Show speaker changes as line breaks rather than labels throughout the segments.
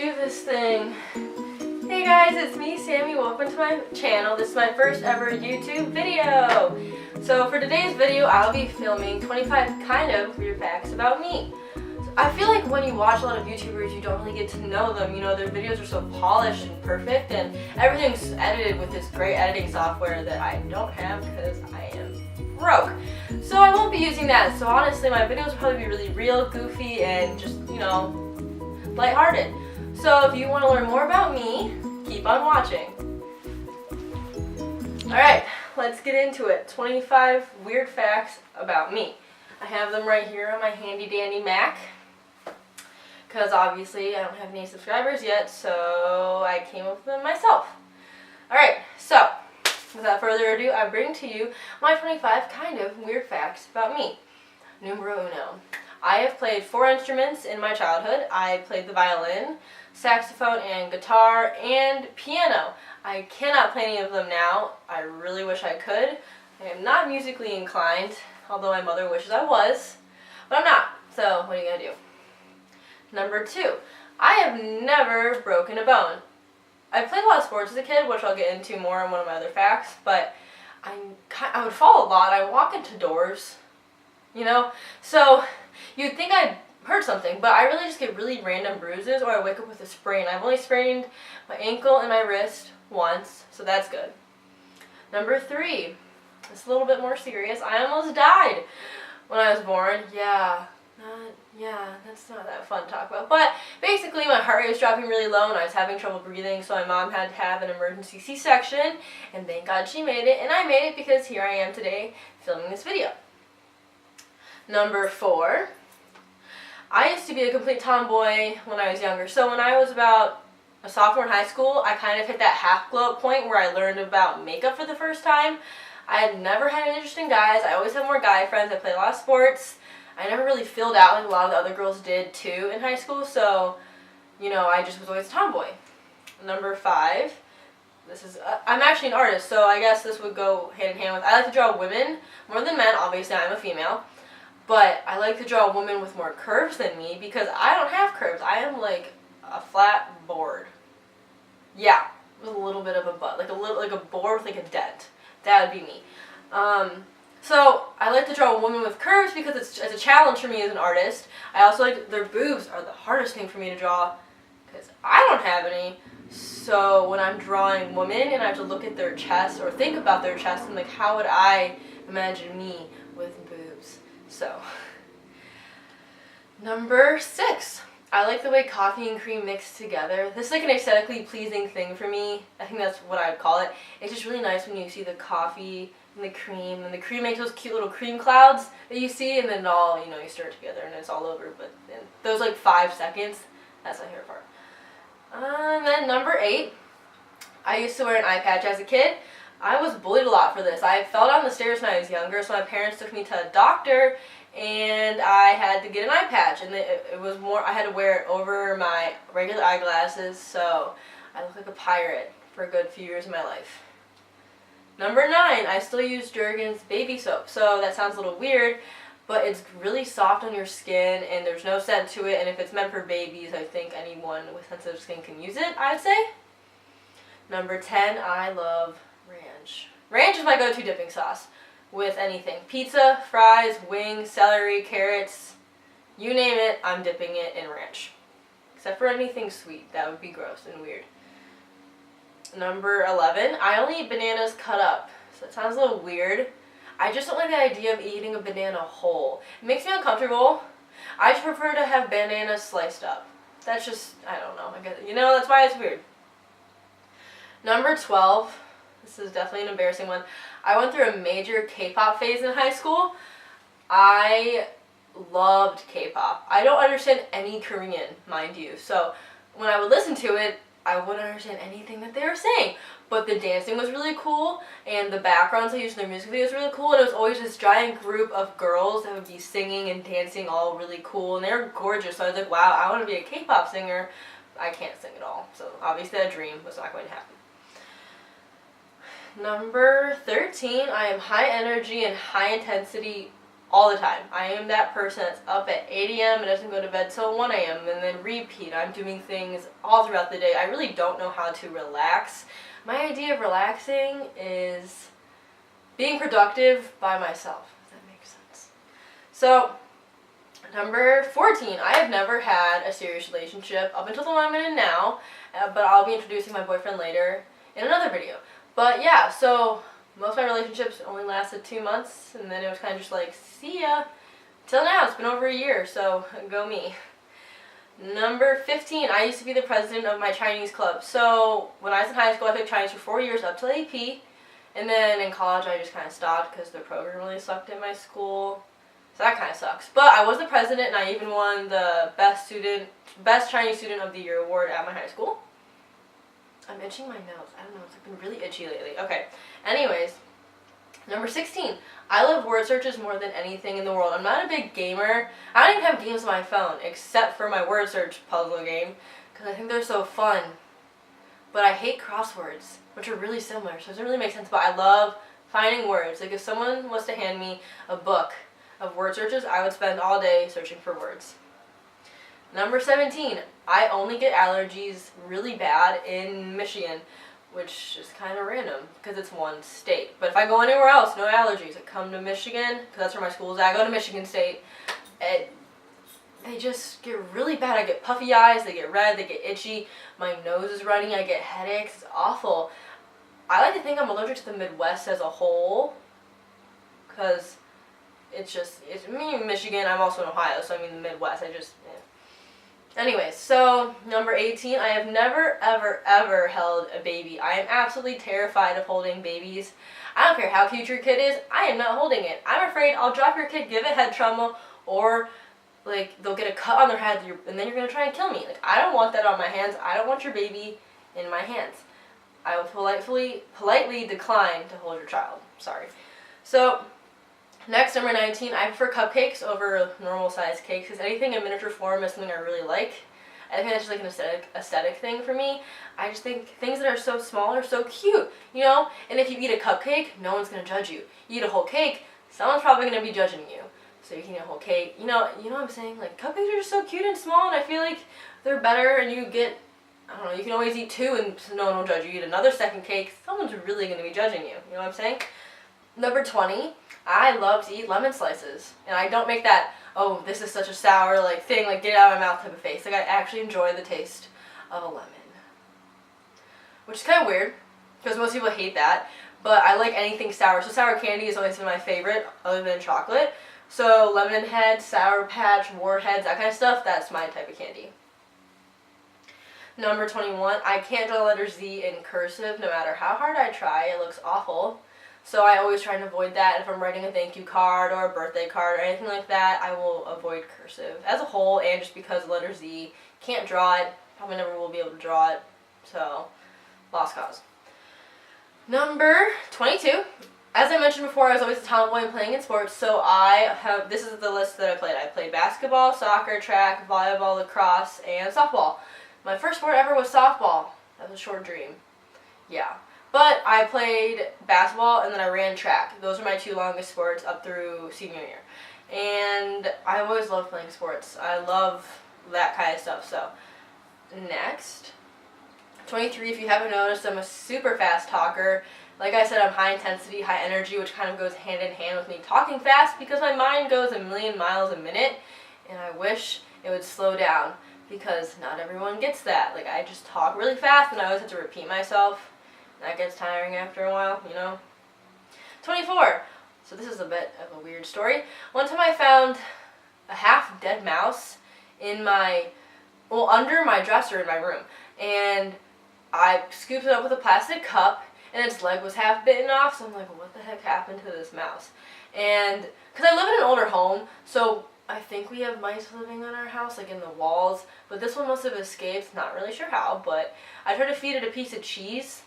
do this thing. Hey guys, it's me, Sammy. Welcome to my channel. This is my first ever YouTube video. So for today's video, I'll be filming 25 kind of weird facts about me. So I feel like when you watch a lot of YouTubers, you don't really get to know them. You know, their videos are so polished and perfect, and everything's edited with this great editing software that I don't have because I am broke. So I won't be using that. So honestly, my videos will probably be really real, goofy, and just, you know, lighthearted. So if you want to learn more about me, keep on watching. Alright, let's get into it. 25 weird facts about me. I have them right here on my handy dandy Mac, because obviously I don't have any subscribers yet, so I came up with them myself. Alright, so without further ado, I bring to you my 25 kind of weird facts about me. Numero uno. I have played 4 instruments in my childhood. I played the violin, saxophone, and guitar, and piano. I cannot play any of them now. I really wish I could. I am not musically inclined, although my mother wishes I was, but I'm not. So what are you gonna do? Number 2. I have never broken a bone. I played a lot of sports as a kid, which I'll get into more in one of my other facts, but I would fall a lot. I walk into doors, you know? So you'd think I'd hurt something, but I really just get really random bruises, or I wake up with a sprain. I've only sprained my ankle and my wrist once, so that's good. Number 3. It's a little bit more serious. I almost died when I was born. Yeah, that's not that fun to talk about. But basically, my heart rate was dropping really low, and I was having trouble breathing, so my mom had to have an emergency C-section, and thank God she made it, and I made it because here I am today filming this video. Number 4. I used to be a complete tomboy when I was younger. So when I was about a sophomore in high school, I kind of hit that half glow up point where I learned about makeup for the first time. I had never had an interest in guys. I always had more guy friends. I played a lot of sports. I never really filled out like a lot of the other girls did too in high school. So, you know, I just was always a tomboy. Number 5. This is, I'm actually an artist, so I guess this would go hand in hand with, I like to draw women more than men. Obviously, I'm a female. But I like to draw a woman with more curves than me because I don't have curves. I am like a flat board. Yeah, with a little bit of a butt, like a board with like a dent. That would be me. So I like to draw a woman with curves because it's a challenge for me as an artist. I also like their boobs are the hardest thing for me to draw because I don't have any. So when I'm drawing women and I have to look at their chest or think about their chest, I'm like, how would I imagine me with boobs? So, number 6. I like the way coffee and cream mix together. This is like an aesthetically pleasing thing for me. I think that's what I'd call it. It's just really nice when you see the coffee and the cream makes those cute little cream clouds that you see, and then it all, you know, you stir it together and it's all over. But then those like 5 seconds, that's my favorite part. And then number 8. I used to wear an eye patch as a kid. I was bullied a lot for this. I fell down the stairs when I was younger, so my parents took me to a doctor, and I had to get an eye patch, and it was more, I had to wear it over my regular eyeglasses, so I looked like a pirate for a good few years of my life. Number 9, I still use Jergens baby soap. So that sounds a little weird, but it's really soft on your skin, and there's no scent to it, and if it's meant for babies, I think anyone with sensitive skin can use it, I'd say. Number 10, I love ranch. Ranch is my go-to dipping sauce with anything. Pizza, fries, wings, celery, carrots, you name it, I'm dipping it in ranch. Except for anything sweet. That would be gross and weird. Number 11, I only eat bananas cut up. So that sounds a little weird. I just don't like the idea of eating a banana whole. It makes me uncomfortable. I just prefer to have bananas sliced up. That's just, I don't know. I guess, you know, that's why it's weird. Number 12. This is definitely an embarrassing one. I went through a major K-pop phase in high school. I loved K-pop. I don't understand any Korean, mind you. So when I would listen to it, I wouldn't understand anything that they were saying. But the dancing was really cool, and the backgrounds they used in their music videos were really cool, and it was always this giant group of girls that would be singing and dancing all really cool, and they were gorgeous. So I was like, wow, I want to be a K-pop singer. I can't sing at all. So obviously that dream was not going to happen. Number 13, I am high energy and high intensity all the time. I am that person that's up at 8 a.m. and doesn't go to bed till 1 a.m. and then repeat. I'm doing things all throughout the day. I really don't know how to relax. My idea of relaxing is being productive by myself, if that makes sense. So, number 14, I have never had a serious relationship up until the one I'm in now, but I'll be introducing my boyfriend later in another video. But yeah, so most of my relationships only lasted 2 months, and then it was kind of just like, see ya. Till now, it's been over a year, so go me. Number 15, I used to be the president of my Chinese club. So when I was in high school, I took Chinese for 4 years up to AP. And then in college, I just kind of stopped because the program really sucked at my school. So that kind of sucks. But I was the president, and I even won the best Chinese student of the year award at my high school. I'm itching my nose. I don't know. It's been really itchy lately. Okay. Anyways, number 16. I love word searches more than anything in the world. I'm not a big gamer. I don't even have games on my phone except for my word search puzzle game because I think they're so fun. But I hate crosswords, which are really similar, so it doesn't really make sense. But I love finding words. Like if someone was to hand me a book of word searches, I would spend all day searching for words. Number 17, I only get allergies really bad in Michigan, which is kind of random because it's one state. But if I go anywhere else, no allergies. I come to Michigan, because that's where my school is at. I go to Michigan State, they just get really bad. I get puffy eyes, they get red, they get itchy, my nose is running, I get headaches. It's awful. I like to think I'm allergic to the Midwest as a whole, because it's me in Michigan, I'm also in Ohio, so I mean the Midwest, Anyways, so number 18, I have never, ever, ever held a baby. I am absolutely terrified of holding babies. I don't care how cute your kid is, I am not holding it. I'm afraid I'll drop your kid, give it head trauma, or like they'll get a cut on their head and then you're going to try and kill me. Like, I don't want that on my hands. I don't want your baby in my hands. I will politely decline to hold your child. Sorry. So, next, number 19, I prefer cupcakes over normal sized cakes because anything in miniature form is something I really like. I think that's just like an aesthetic thing for me. I just think things that are so small are so cute, you know? And if you eat a cupcake, no one's going to judge you. You eat a whole cake, someone's probably going to be judging you. So you can eat a whole cake. You know what I'm saying? Like, cupcakes are just so cute and small, and I feel like they're better, and you get, I don't know, you can always eat 2 and no one will judge you. You eat another second cake, someone's really going to be judging you. You know what I'm saying? Number 20, I love to eat lemon slices. And I don't make that, oh, this is such a sour thing, get it out of my mouth type of face. Like, I actually enjoy the taste of a lemon. Which is kind of weird, because most people hate that. But I like anything sour. So sour candy has always been my favorite, other than chocolate. So Lemon Head, Sour Patch, Warheads, that kind of stuff, that's my type of candy. Number 21, I can't draw the letter Z in cursive no matter how hard I try. It looks awful. So I always try and avoid that. If I'm writing a thank you card or a birthday card or anything like that, I will avoid cursive as a whole, and just because the letter Z, can't draw it, probably never will be able to draw it, so lost cause. Number 22, as I mentioned before, I was always a tomboy and playing in sports, so this is the list that I played. I played basketball, soccer, track, volleyball, lacrosse, and softball. My first sport ever was softball. That was a short dream. Yeah. But I played basketball and then I ran track. Those are my 2 longest sports up through senior year. And I always loved playing sports. I love that kind of stuff. So, next. 23, if you haven't noticed, I'm a super fast talker. Like I said, I'm high intensity, high energy, which kind of goes hand in hand with me talking fast because my mind goes a million miles a minute, and I wish it would slow down because not everyone gets that. Like, I just talk really fast and I always have to repeat myself. That gets tiring after a while, you know. 24. So this is a bit of a weird story. One time I found a half-dead mouse under my dresser in my room, and I scooped it up with a plastic cup, and its leg was half bitten off, so I'm like, what the heck happened to this mouse? And, because I live in an older home, so I think we have mice living in our house, like in the walls, but this one must have escaped, not really sure how, but I tried to feed it a piece of cheese,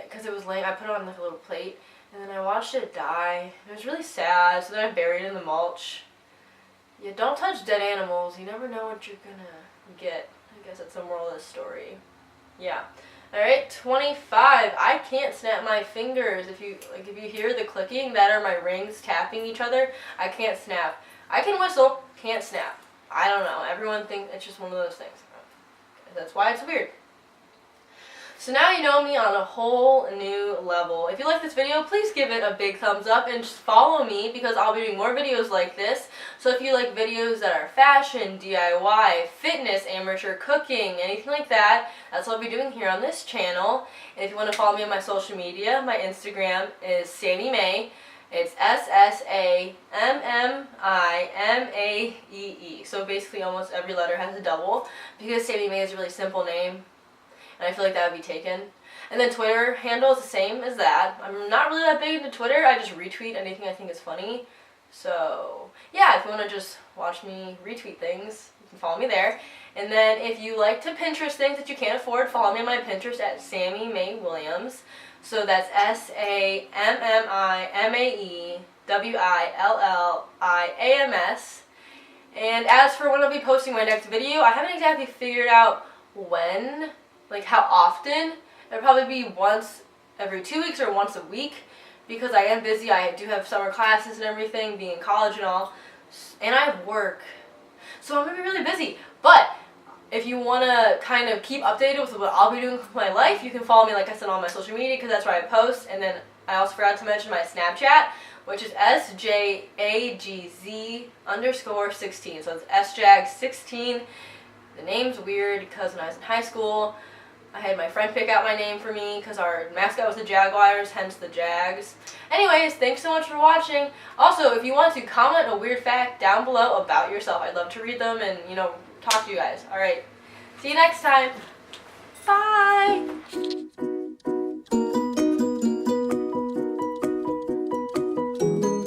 because it was laying, I put it on like a little plate, and then I watched it die. It was really sad, so then I buried it in the mulch. Yeah, don't touch dead animals, you never know what you're gonna get. I guess that's the moral of the story. Yeah. Alright, 25. I can't snap my fingers. If you hear the clicking, that are my rings tapping each other, I can't snap. I can whistle, can't snap. I don't know. Everyone thinks it's just one of those things. That's why it's weird. So now you know me on a whole new level. If you like this video, please give it a big thumbs up and just follow me because I'll be doing more videos like this. So if you like videos that are fashion, DIY, fitness, amateur cooking, anything like that, that's what I'll be doing here on this channel. And if you want to follow me on my social media, my Instagram is Sammi Mae. It's SSAMMIMAEE. So basically almost every letter has a double because Sammi Mae is a really simple name. And I feel like that would be taken. And then Twitter handle is the same as that. I'm not really that big into Twitter. I just retweet anything I think is funny. So, yeah, if you want to just watch me retweet things, you can follow me there. And then if you like to Pinterest things that you can't afford, follow me on my Pinterest at Sammi Mae Williams. So that's SAMMIMAEWILLIAMS. And as for when I'll be posting my next video, I haven't exactly figured out when, like how often. It'll probably be once every 2 weeks or once a week because I am busy. I do have summer classes and everything, being in college and all, and I work. So I'm going to be really busy. But if you want to kind of keep updated with what I'll be doing with my life, you can follow me, like I said, on my social media because that's where I post. And then I also forgot to mention my Snapchat, which is SJAGZ_16. So it's SJAG16. The name's weird because when I was in high school, I had my friend pick out my name for me because our mascot was the Jaguars, hence the Jags. Anyways, thanks so much for watching. Also, if you want to comment a weird fact down below about yourself, I'd love to read them and, talk to you guys. Alright, see you next time. Bye!